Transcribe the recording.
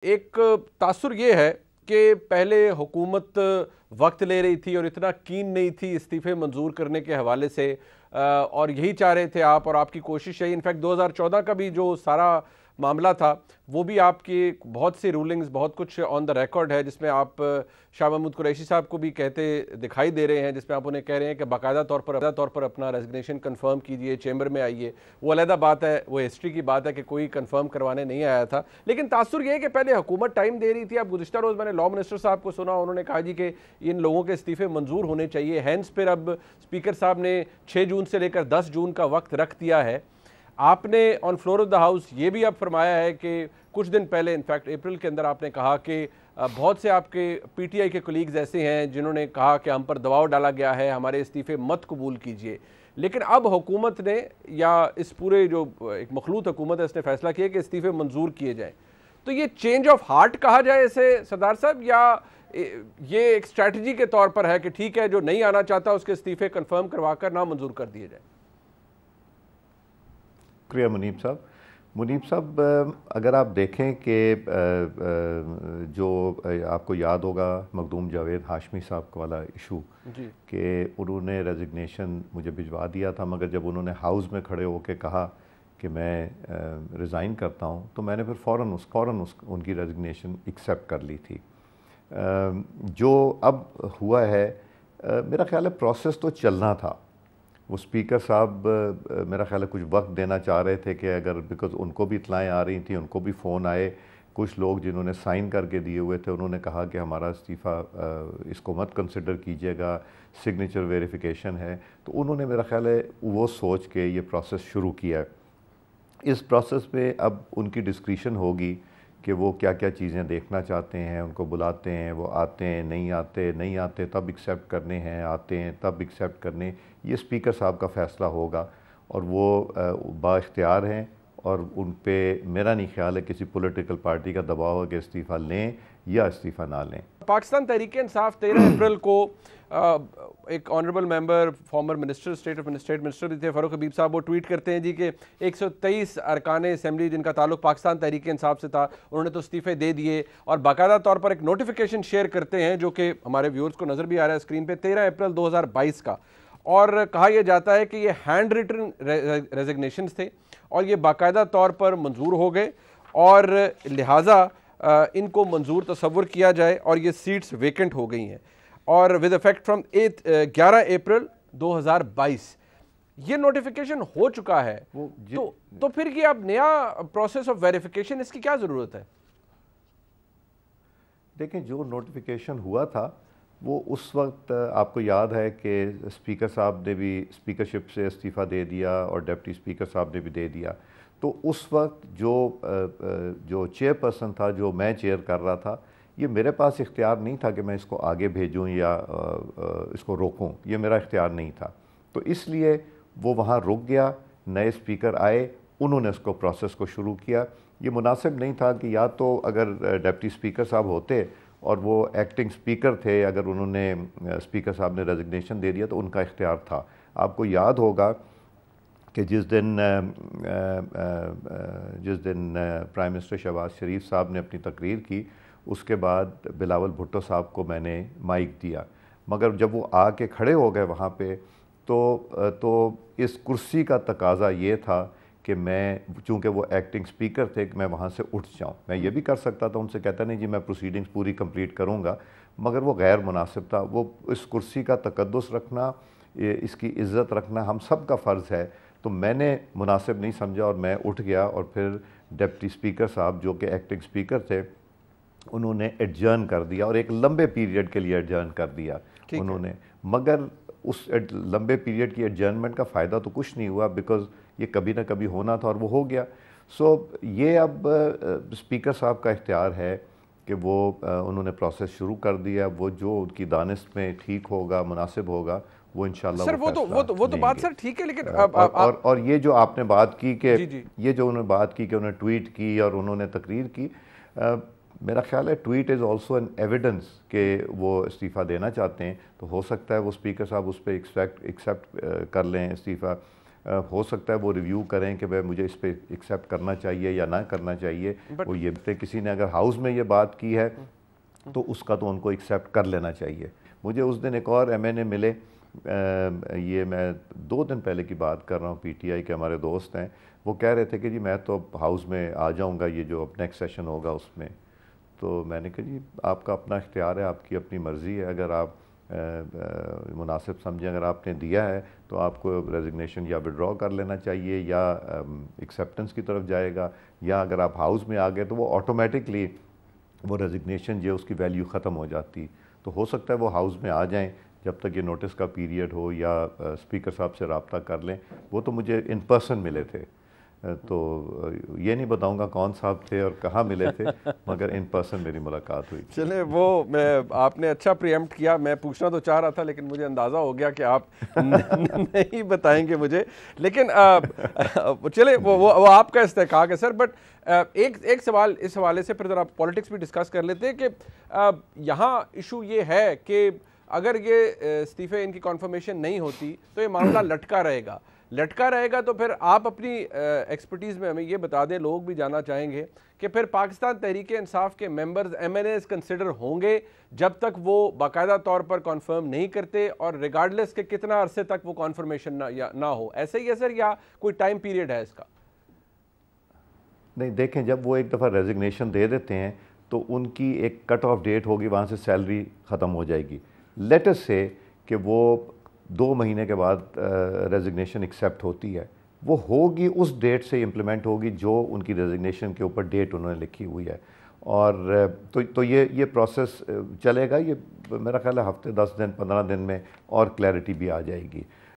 ایک تاثر یہ ہے کہ پہلے حکومت وقت لے رہی تھی اور اتنا کین نہیں تھی استعفے منظور کرنے کے حوالے سے، اور یہی چاہ رہے تھے آپ اور آپ کی کوشش ہے. انفیکٹ 2014 کا بھی جو سارا معاملہ تھا وہ بھی آپ کی بہت سی رولنگز، بہت کچھ آن دا ریکارڈ ہے، جس میں آپ شاہ محمود قریشی صاحب کو بھی کہتے دکھائی دے رہے ہیں، جس میں آپ انہیں کہہ رہے ہیں کہ باقاعدہ طور پر اپنا ریزگنیشن کنفرم کیجئے، چیمبر میں آئیے. وہ علیحدہ بات ہے، وہ ہسٹری کی بات ہے کہ کوئی کنفرم کروانے نہیں آیا تھا. لیکن تاثر یہ ہے کہ پہلے حکومت ٹائم دے رہی تھی. اب گزشتہ روز میں نے لاء منسٹر صاحب کو سنا، انہوں نے کہا جی کہ ان لوگوں کے استعفے منظور ہونے چاہیے. ہینس پھر اب اسپیکر صاحب نے 6 جون سے لے کر 10 جون کا وقت رکھ دیا ہے. آپ نے on floor of the house یہ بھی اب فرمایا ہے کہ کچھ دن پہلے، انفیکٹ اپریل کے اندر آپ نے کہا کہ بہت سے آپ کے پی ٹی آئی کے کولیگز ایسے ہیں جنہوں نے کہا کہ ہم پر دباؤ ڈالا گیا ہے، ہمارے استعفے مت قبول کیجئے. لیکن اب حکومت نے، یا اس پورے جو ایک مخلوط حکومت ہے، اس نے فیصلہ کیا کہ استعفے منظور کیے جائیں. تو یہ چینج آف ہارٹ کہا جائے اسے سردار صاحب، یا یہ ایک اسٹریٹجی کے طور پر ہے کہ ٹھیک ہے جو نہیں آنا چاہتا اس کے استعفے کنفرم کروا کر نہ منظور کر دیے جائیں؟ شکریہ منیب صاحب، اگر آپ دیکھیں کہ جو آپ کو یاد ہوگا مخدوم جاوید ہاشمی صاحب والا ایشو، کہ انہوں نے ریزگنیشن مجھے بھجوا دیا تھا، مگر جب انہوں نے ہاؤس میں کھڑے ہو کے کہا کہ میں ریزائن کرتا ہوں تو میں نے پھر فوراً ان کی ریزگنیشن ایکسیپٹ کر لی تھی. جو اب ہوا ہے، میرا خیال ہے پروسیس تو چلنا تھا. وہ اسپیکر صاحب میرا خیال ہے کچھ وقت دینا چاہ رہے تھے کہ اگر، بیکاز ان کو بھی اطلاعیں آ رہی تھیں، ان کو بھی فون آئے. کچھ لوگ جنہوں نے سائن کر کے دیے ہوئے تھے انہوں نے کہا کہ ہمارا استعفیٰ اس کو مت کنسیڈر کیجیے گا، سگنیچر ویریفیکیشن ہے. تو انہوں نے میرا خیال ہے وہ سوچ کے یہ پروسیس شروع کیا ہے. اس پروسیس میں اب ان کی ڈسکریشن ہوگی کہ وہ کیا کیا چیزیں دیکھنا چاہتے ہیں. ان کو بلاتے ہیں، وہ آتے ہیں، نہیں آتے تب ایکسیپٹ کرنے ہیں، آتے ہیں تب ایکسیپٹ کرنے. یہ اسپیکر صاحب کا فیصلہ ہوگا اور وہ با اختیار ہیں، اور ان پہ میرا نہیں خیال ہے کسی پولیٹیکل پارٹی کا دباؤ ہے کہ استعفیٰ لیں یا استعفیٰ نہ لیں. پاکستان تحریک انصاف 13 اپریل کو ایک آنریبل ممبر، فارمر منسٹر، اسٹیٹ منسٹر بھی تھے، فاروق حبیب صاحب، وہ ٹویٹ کرتے ہیں جی کہ 123 ارکان اسمبلی جن کا تعلق پاکستان تحریک انصاف سے تھا انہوں نے تو استعفے دے دیے، اور باقاعدہ طور پر ایک نوٹیفیکیشن شیئر کرتے ہیں جو کہ ہمارے ویورز کو نظر بھی آ رہا ہے اسکرین پہ، 13 اپریل 2022 کا. اور کہا یہ جاتا ہے کہ یہ ہینڈ ریٹن ریزگنیشنز تھے اور یہ باقاعدہ طور پر منظور ہو گئے، اور لہٰذا ان کو منظور تصور کیا جائے، اور یہ سیٹس ویکنٹ ہو گئی ہیں، اور ود افیکٹ فرام 11 اپریل 2022 یہ نوٹیفیکیشن ہو چکا ہے. تو پھر یہ اب نیا پروسیس آف ویریفیکیشن، اس کی کیا ضرورت ہے؟ دیکھیں، جو نوٹیفیکیشن ہوا تھا وہ اس وقت آپ کو یاد ہے کہ اسپیکر صاحب نے بھی اسپیکرشپ سے استعفیٰ دے دیا اور ڈپٹی اسپیکر صاحب نے بھی دے دیا. تو اس وقت جو چیئر پرسن تھا، جو میں چیئر کر رہا تھا، یہ میرے پاس اختیار نہیں تھا کہ میں اس کو آگے بھیجوں یا اس کو روکوں. یہ میرا اختیار نہیں تھا. تو اس لیے وہ وہاں رک گیا. نئے اسپیکر آئے، انہوں نے اس کو پروسیس کو شروع کیا. یہ مناسب نہیں تھا کہ یا تو اگر ڈپٹی اسپیکر صاحب ہوتے اور وہ ایکٹنگ اسپیکر تھے، اگر انہوں نے اسپیکر صاحب نے ریزگنیشن دے دیا تو ان کا اختیار تھا. آپ کو یاد ہوگا کہ جس دن پرائم منسٹر شہباز شریف صاحب نے اپنی تقریر کی، اس کے بعد بلاول بھٹو صاحب کو میں نے مائک دیا، مگر جب وہ آ کے کھڑے ہو گئے وہاں پہ تو اس کرسی کا تقاضا یہ تھا کہ میں، چونکہ وہ ایکٹنگ اسپیکر تھے، کہ میں وہاں سے اٹھ جاؤں. میں یہ بھی کر سکتا تھا، ان سے کہتا نہیں جی میں پروسیڈنگز پوری کمپلیٹ کروں گا، مگر وہ غیر مناسب تھا. وہ اس کرسی کا تقدس رکھنا، اس کی عزت رکھنا ہم سب کا فرض ہے. تو میں نے مناسب نہیں سمجھا اور میں اٹھ گیا، اور پھر ڈپٹی اسپیکر صاحب جو کہ ایکٹنگ اسپیکر تھے انہوں نے ایڈجرن کر دیا، اور ایک لمبے پیریڈ کے لیے ایڈجرن کر دیا انہوں نے. مگر اس لمبے پیریڈ کی ایڈجرنمنٹ کا فائدہ تو کچھ نہیں ہوا، بیکاز یہ کبھی نہ کبھی ہونا تھا اور وہ ہو گیا. سو یہ اب اسپیکر صاحب کا اختیار ہے کہ وہ انہوں نے پروسیس شروع کر دیا. وہ جو ان کی دانست میں ٹھیک ہوگا، مناسب ہوگا، وہ انشاءاللہ سر وہ تو بات سر ٹھیک ہے، لیکن اور یہ جو آپ نے بات کی کہ یہ جو انہوں نے بات کی کہ انہوں نے ٹویٹ کی اور انہوں نے تقریر کی، میرا خیال ہے tweet is also an evidence کہ وہ استعفیٰ دینا چاہتے ہیں. تو ہو سکتا ہے وہ اسپیکر صاحب اس پہ ایکسیپٹ کر لیں استعفیٰ. ہو سکتا ہے وہ ریویو کریں کہ بھائی مجھے اس پہ ایکسیپٹ کرنا چاہیے یا نہ کرنا چاہیے. وہ یہ کسی نے اگر ہاؤس میں یہ بات کی ہے تو اس کا تو ان کو ایکسیپٹ کر لینا چاہیے. مجھے اس دن ایک اور ایم این اے ملے, یہ میں 2 دن پہلے کی بات کر رہا ہوں, پی ٹی آئی کے ہمارے دوست ہیں, وہ کہہ رہے تھے کہ جی میں تو ہاؤس میں آ جاؤں گا, یہ جو اب نیکسٹ سیشن ہوگا اس میں. تو میں نے کہا جی آپ کا اپنا اختیار ہے, آپ کی اپنی مرضی ہے, اگر آپ مناسب سمجھیں, اگر آپ نے دیا ہے تو آپ کو ریزگنیشن یا وڈرا کر لینا چاہیے یا ایکسیپٹنس کی طرف جائے گا, یا اگر آپ ہاؤس میں آ گئے تو وہ آٹومیٹکلی وہ ریزگنیشن جو اس کی ویلیو ختم ہو جاتی. تو ہو سکتا ہے وہ ہاؤس میں آ جائیں جب تک یہ نوٹس کا پیریڈ ہو, یا اسپیکر صاحب سے رابطہ کر لیں. وہ تو مجھے ان پرسن ملے تھے, تو یہ نہیں بتاؤں گا کون صاحب تھے اور کہاں ملے تھے, مگر ان پرسن میری ملاقات ہوئی. چلیں وہ آپ نے اچھا پریمپٹ کیا, میں پوچھنا تو چاہ رہا تھا لیکن مجھے اندازہ ہو گیا کہ آپ نہیں بتائیں گے مجھے, لیکن چلیں وہ آپ کا استحقاق ہے سر. بٹ ایک سوال اس حوالے سے, پھر ذرا پولیٹکس بھی ڈسکس کر لیتے ہیں کہ یہاں ایشو یہ ہے کہ اگر یہ استعفے ان کی کنفرمیشن نہیں ہوتی تو یہ معاملہ لٹکا رہے گا. تو پھر آپ اپنی ایکسپرٹیز میں ہمیں یہ بتا دیں, لوگ بھی جاننا چاہیں گے کہ پھر پاکستان تحریک انصاف کے members M N As consider ہوں گے جب تک وہ باقاعدہ طور پر کنفرم نہیں کرتے, اور ریگارڈلیس کہ کتنا عرصے تک وہ کنفرمیشن نہ ہو, ایسے ہی ہے سر یا کوئی ٹائم پیریڈ ہے اس کا؟ نہیں دیکھیں, جب وہ ایک دفعہ ریزگنیشن دے دیتے ہیں تو ان کی ایک کٹ آف ڈیٹ ہوگی, وہاں سے سیلری ختم ہو جائے گی. لیٹ اس سے کہ وہ 2 مہینے کے بعد ریزگنیشن ایکسیپٹ ہوتی ہے, وہ ہوگی اس ڈیٹ سے امپلیمنٹ ہوگی جو ان کی ریزگنیشن کے اوپر ڈیٹ انہوں نے لکھی ہوئی ہے. اور تو یہ پروسیس چلے گا. یہ میرا خیال ہے ہفتے 10 دن 15 دن میں اور کلیئرٹی بھی آ جائے گی.